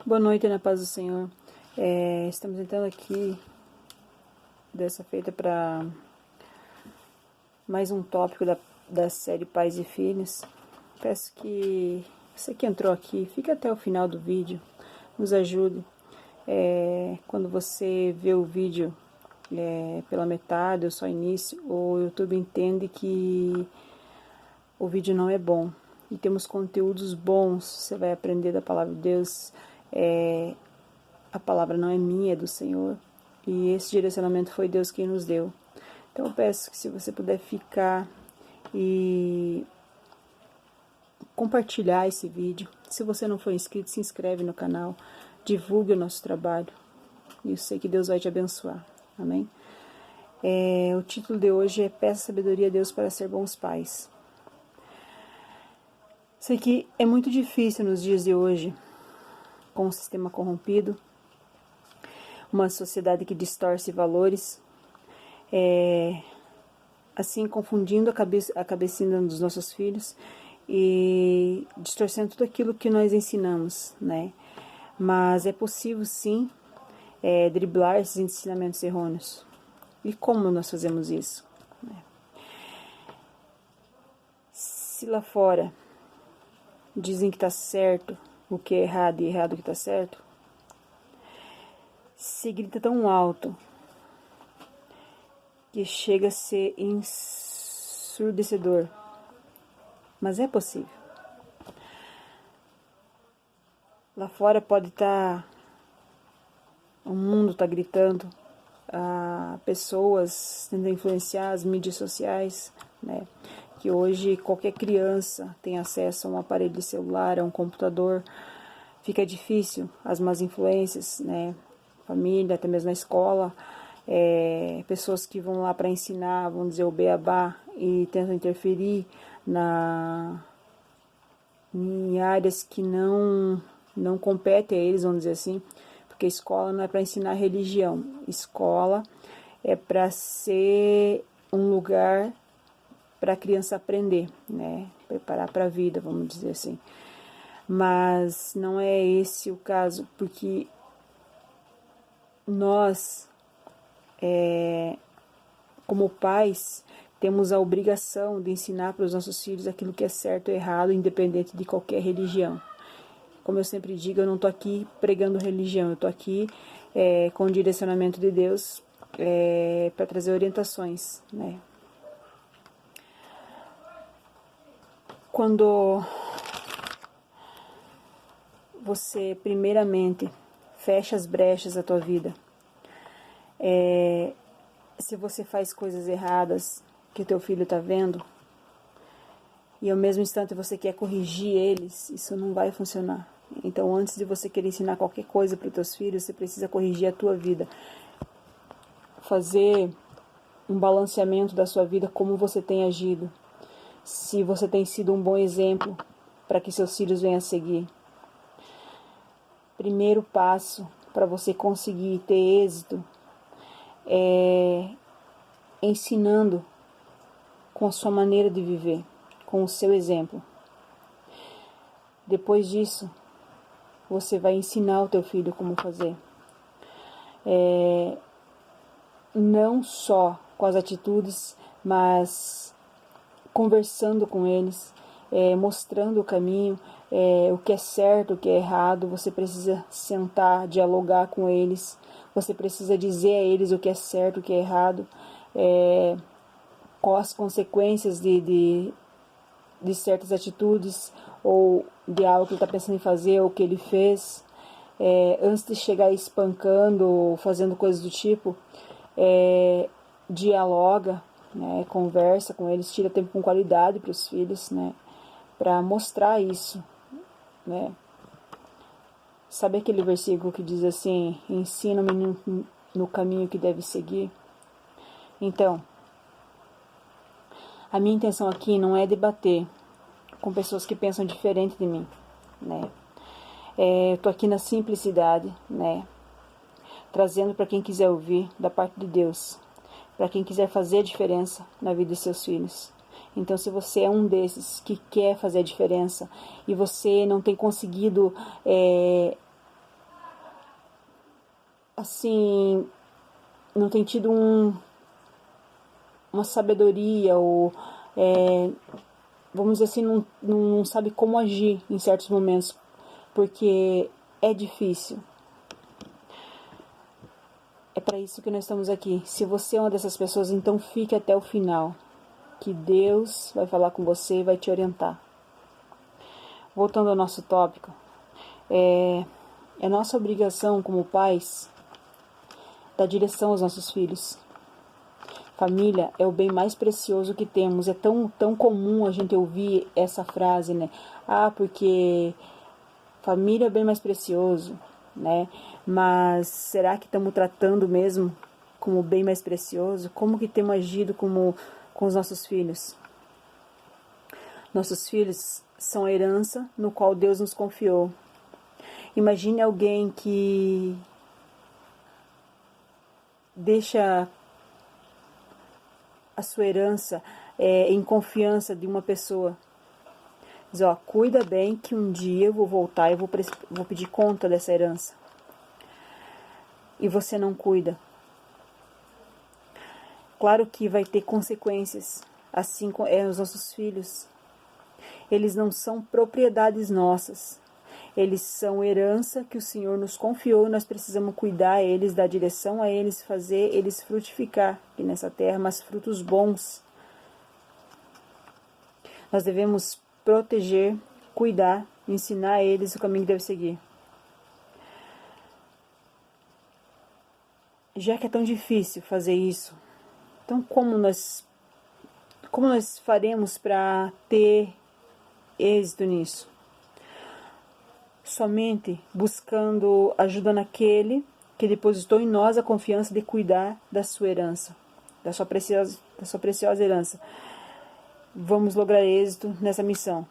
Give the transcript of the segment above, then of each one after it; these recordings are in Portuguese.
Boa noite, na paz do Senhor. Estamos entrando aqui dessa feita para mais um tópico da série Pais e Filhos. Peço que você que entrou aqui, fique até o final do vídeo, nos ajude. Quando você vê o vídeo pela metade ou só início, o YouTube entende que o vídeo não é bom. E temos conteúdos bons, você vai aprender da palavra de Deus. A palavra não é minha, é do Senhor. E esse direcionamento foi Deus quem nos deu. Então eu peço que se você puder ficar e compartilhar esse vídeo. Se você não for inscrito, se inscreve no canal. Divulgue o nosso trabalho. E eu sei que Deus vai te abençoar. Amém? O título de hoje é Peça sabedoria a Deus para ser bons pais. Sei que é muito difícil nos dias de hoje, com o sistema corrompido, uma sociedade que distorce valores, assim confundindo a cabecinha dos nossos filhos e distorcendo tudo aquilo que nós ensinamos, né? Mas é possível sim driblar esses ensinamentos errôneos. E como nós fazemos isso? Se lá fora dizem que está certo o que é errado e errado o que está certo, se grita tão alto que chega a ser ensurdecedor. Mas é possível. Lá fora pode estar... o mundo está gritando, pessoas tentando influenciar as mídias sociais, né? Que hoje qualquer criança tem acesso a um aparelho de celular, a um computador. Fica difícil as más influências, né? Família, até mesmo na escola, pessoas que vão lá para ensinar, vão dizer o beabá e tentam interferir em áreas que não competem a eles, vamos dizer assim, porque escola não é para ensinar religião, escola é para ser um lugar para a criança aprender, né? Preparar para a vida, vamos dizer assim. Mas não é esse o caso, porque nós, como pais, temos a obrigação de ensinar para os nossos filhos aquilo que é certo e errado, independente de qualquer religião. Como eu sempre digo, eu não estou aqui pregando religião, eu estou aqui com o direcionamento de Deus para trazer orientações, né? Quando você, primeiramente, fecha as brechas da tua vida, se você faz coisas erradas que teu filho está vendo, e ao mesmo instante você quer corrigir eles, isso não vai funcionar. Então, antes de você querer ensinar qualquer coisa para os teus filhos, você precisa corrigir a tua vida. Fazer um balanceamento da sua vida, como você tem agido. Se você tem sido um bom exemplo para que seus filhos venham a seguir. Primeiro passo para você conseguir ter êxito é ensinando com a sua maneira de viver, com o seu exemplo. Depois disso, você vai ensinar o teu filho como fazer. Não só com as atitudes, mas conversando com eles, mostrando o caminho, o que é certo, o que é errado. Você precisa sentar, dialogar com eles. Você precisa dizer a eles o que é certo, o que é errado, quais as consequências de certas atitudes, ou de algo que ele está pensando em fazer, ou que ele fez. Antes de chegar espancando ou fazendo coisas do tipo, dialoga, né, conversa com eles, tira tempo com qualidade para os filhos, né, para mostrar isso, né. Sabe aquele versículo que diz assim, ensina o menino no caminho que deve seguir? Então, a minha intenção aqui não é debater com pessoas que pensam diferente de mim, né. Eu tô aqui na simplicidade, né, trazendo para quem quiser ouvir da parte de Deus, para quem quiser fazer a diferença na vida de seus filhos. Então, se você é um desses que quer fazer a diferença e você não tem conseguido assim, não tem tido uma sabedoria, ou vamos dizer assim, não sabe como agir em certos momentos, porque é difícil. É para isso que nós estamos aqui. Se você é uma dessas pessoas, então fique até o final, que Deus vai falar com você e vai te orientar. Voltando ao nosso tópico, é nossa obrigação como pais dar direção aos nossos filhos. Família é o bem mais precioso que temos. É tão comum a gente ouvir essa frase, né? Ah, porque família é o bem mais precioso, né? Mas será que estamos tratando mesmo como o bem mais precioso? Como que temos agido com os nossos filhos? Nossos filhos são a herança no qual Deus nos confiou. Imagine alguém que deixa a sua herança em confiança de uma pessoa. Diz, ó, cuida bem que um dia eu vou voltar e vou pedir conta dessa herança. E você não cuida. Claro que vai ter consequências, assim como os nossos filhos. Eles não são propriedades nossas. Eles são herança que o Senhor nos confiou. Nós precisamos cuidar a eles, dar direção a eles, fazer eles frutificar aqui nessa terra, mas frutos bons. Nós devemos proteger, cuidar, ensinar a eles o caminho que deve seguir. Já que é tão difícil fazer isso, então como nós faremos para ter êxito nisso? Somente buscando ajuda naquele que depositou em nós a confiança de cuidar da sua herança, da sua preciosa herança. Vamos lograr êxito nessa missão.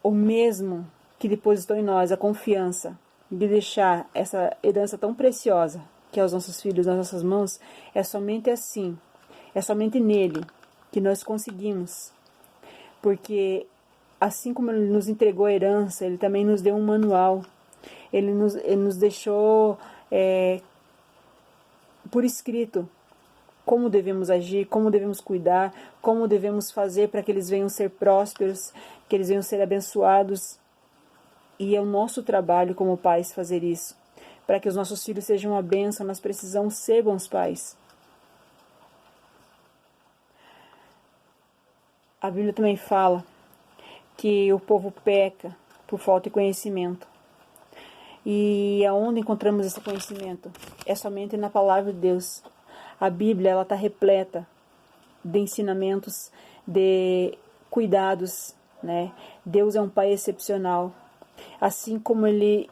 O mesmo que depositou em nós a confiança de deixar essa herança tão preciosa, que é os nossos filhos nas nossas mãos, é somente assim, é somente nele que nós conseguimos. Porque assim como ele nos entregou a herança, ele também nos deu um manual. Ele nos deixou por escrito como devemos agir, como devemos cuidar, como devemos fazer para que eles venham ser prósperos, que eles venham ser abençoados. E é o nosso trabalho como pais fazer isso. Para que os nossos filhos sejam uma bênção, nós precisamos ser bons pais. A Bíblia também fala que o povo peca por falta de conhecimento. E aonde encontramos esse conhecimento? É somente na palavra de Deus. A Bíblia ela está repleta de ensinamentos, de cuidados, né? Deus é um Pai excepcional. Assim como Ele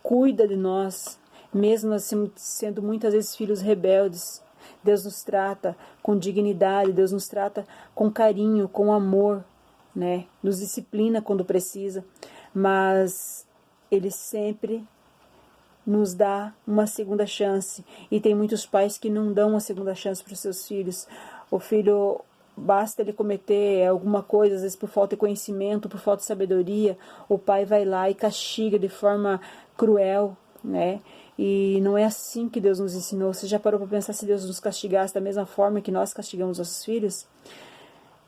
cuida de nós, mesmo nós sendo muitas vezes filhos rebeldes, Deus nos trata com dignidade, Deus nos trata com carinho, com amor, né? Nos disciplina quando precisa, mas Ele sempre nos dá uma segunda chance. E tem muitos pais que não dão uma segunda chance para os seus filhos. O filho, basta ele cometer alguma coisa, às vezes por falta de conhecimento, por falta de sabedoria, o pai vai lá e castiga de forma cruel, né? E não é assim que Deus nos ensinou. Você já parou para pensar se Deus nos castigasse da mesma forma que nós castigamos nossos filhos?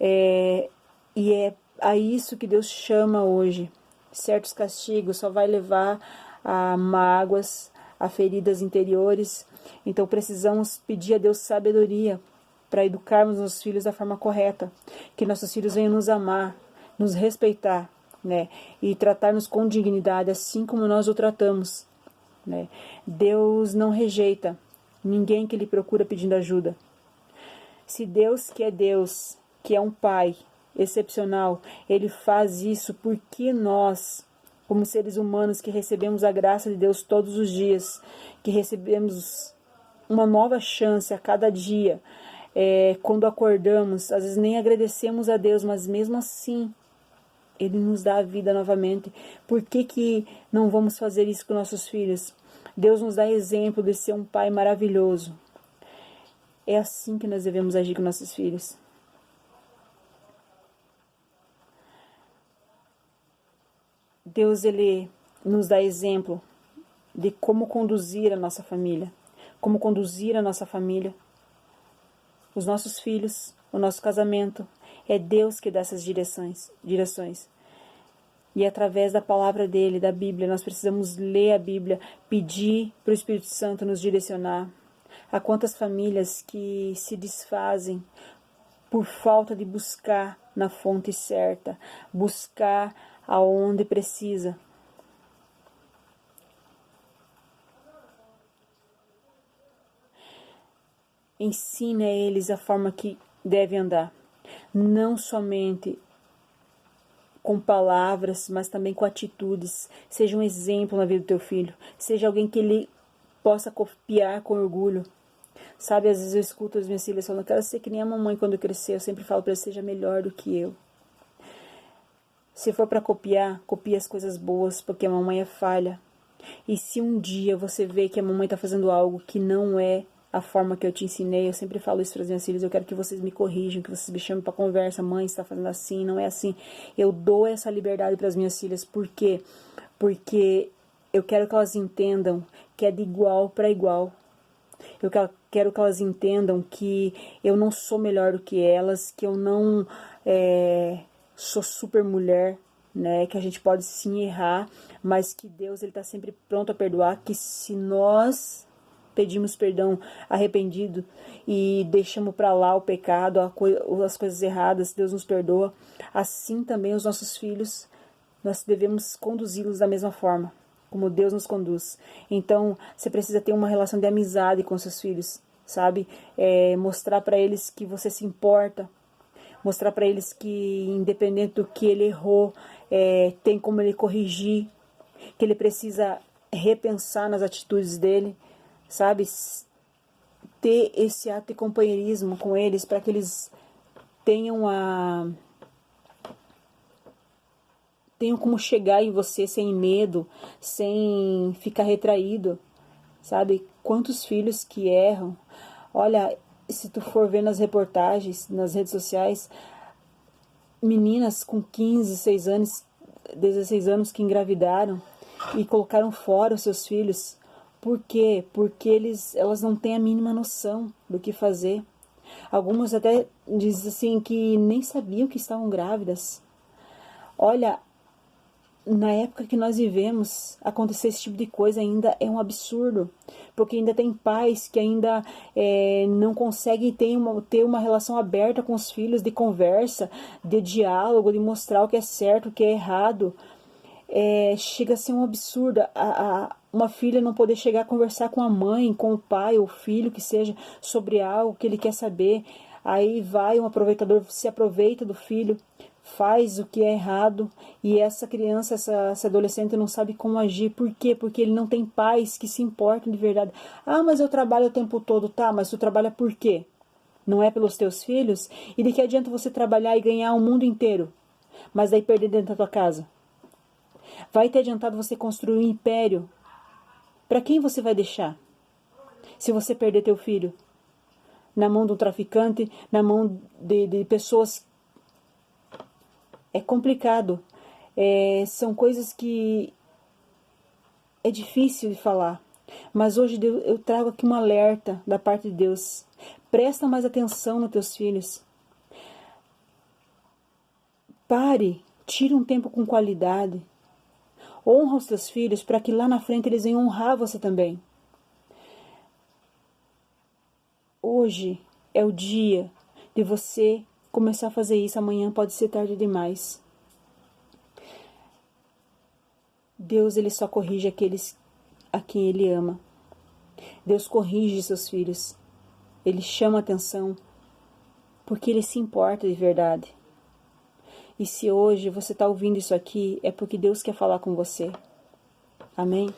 E é a isso que Deus chama hoje. Certos castigos só vai levar a mágoas, a feridas interiores. Então precisamos pedir a Deus sabedoria para educarmos nossos filhos da forma correta. Que nossos filhos venham nos amar, nos respeitar, né? E tratar-nos com dignidade, assim como nós o tratamos, né? Deus não rejeita ninguém que lhe procura pedindo ajuda. Se Deus, que é um Pai excepcional, Ele faz isso porque nós, como seres humanos que recebemos a graça de Deus todos os dias, que recebemos uma nova chance a cada dia, quando acordamos, às vezes nem agradecemos a Deus, mas mesmo assim, Ele nos dá a vida novamente. Por que não vamos fazer isso com nossos filhos? Deus nos dá exemplo de ser um Pai maravilhoso. É assim que nós devemos agir com nossos filhos. Deus, Ele nos dá exemplo de como conduzir a nossa família, como conduzir a nossa família, os nossos filhos, o nosso casamento. É Deus que dá essas direções. E através da palavra dele, da Bíblia, nós precisamos ler a Bíblia, pedir para o Espírito Santo nos direcionar. Há quantas famílias que se desfazem por falta de buscar na fonte certa, buscar aonde precisa. Ensine a eles a forma que deve andar, não somente com palavras, mas também com atitudes. Seja um exemplo na vida do teu filho, seja alguém que ele possa copiar com orgulho. Sabe, às vezes eu escuto as minhas filhas falando, eu quero ser que nem a mamãe quando eu crescer. Eu sempre falo para eles, seja melhor do que eu. Se for para copiar, copie as coisas boas, porque a mamãe é falha. E se um dia você vê que a mamãe está fazendo algo que não é a forma que eu te ensinei, eu sempre falo isso para as minhas filhas, eu quero que vocês me corrijam, que vocês me chamem para conversa, mãe, você está fazendo assim, não é assim. Eu dou essa liberdade para as minhas filhas, por quê? Porque eu quero que elas entendam que é de igual para igual. Eu quero que elas entendam que eu não sou melhor do que elas, que eu não sou super mulher, né? Que a gente pode sim errar, mas que Deus está sempre pronto a perdoar, que se nós pedimos perdão arrependido e deixamos para lá o pecado, as coisas erradas, Deus nos perdoa. Assim também os nossos filhos, nós devemos conduzi-los da mesma forma, como Deus nos conduz. Então, você precisa ter uma relação de amizade com seus filhos, sabe? Mostrar para eles que você se importa, mostrar para eles que, independente do que ele errou, tem como ele corrigir, que ele precisa repensar nas atitudes dele, sabe? Ter esse ato de companheirismo com eles, para que eles tenham como chegar em você sem medo, sem ficar retraído, sabe? Quantos filhos que erram. Olha, se tu for ver nas reportagens, nas redes sociais, meninas com 15, 6 anos, 16 anos que engravidaram e colocaram fora os seus filhos. Por quê? Porque elas não têm a mínima noção do que fazer. Algumas até dizem assim que nem sabiam que estavam grávidas. Olha, na época que nós vivemos, acontecer esse tipo de coisa ainda é um absurdo, porque ainda tem pais que ainda não conseguem ter uma relação aberta com os filhos, de conversa, de diálogo, de mostrar o que é certo, o que é errado. Chega a ser um absurdo uma filha não poder chegar a conversar com a mãe, com o pai ou o filho, que seja, sobre algo que ele quer saber. Aí vai um aproveitador, se aproveita do filho, faz o que é errado, e essa criança, essa adolescente não sabe como agir. Por quê? Porque ele não tem pais que se importam de verdade. Ah, mas eu trabalho o tempo todo. Tá, mas tu trabalha por quê? Não é pelos teus filhos? E de que adianta você trabalhar e ganhar o mundo inteiro, mas daí perder dentro da tua casa? Vai ter adiantado você construir um império? Para quem você vai deixar? Se você perder teu filho na mão de um traficante, na mão de pessoas. É complicado. São coisas que é difícil de falar. Mas hoje eu trago aqui um alerta da parte de Deus. Presta mais atenção nos teus filhos. Pare, tire um tempo com qualidade. Honra os teus filhos para que lá na frente eles venham honrar você também. Hoje é o dia de você começar a fazer isso. Amanhã pode ser tarde demais. Deus, ele só corrige aqueles a quem ele ama. Deus corrige seus filhos. Ele chama atenção porque ele se importa de verdade. E se hoje você está ouvindo isso aqui, é porque Deus quer falar com você. Amém?